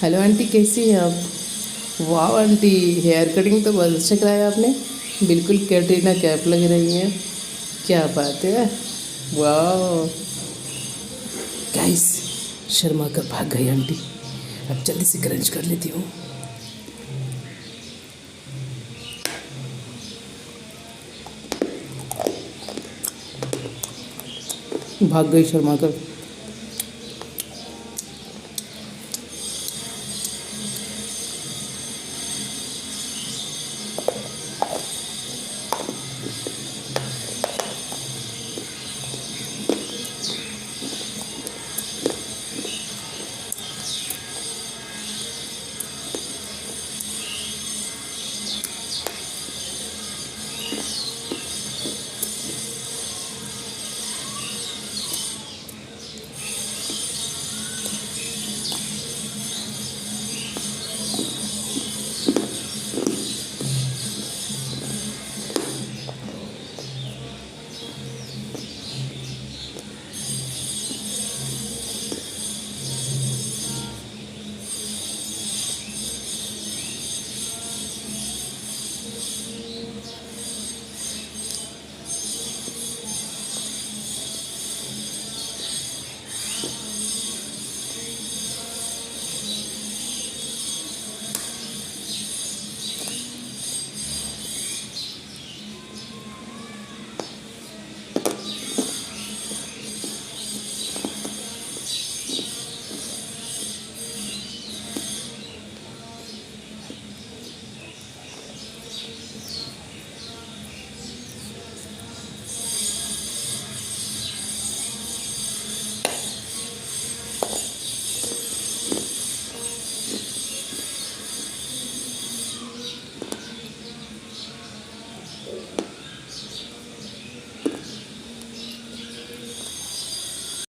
Hello aunty, कैसी हैं आप? वाह आंटी, हेयर कटिंग तो बहुत अच्छा कराया आपने। बिल्कुल कैटरीना कैफ लग रही हैं। क्या बात है। वाह गाइस, शर्मा कर भाग गई आंटी। अब जल्दी से क्रंच कर लेती हूँ। भाग गई शर्मा कर।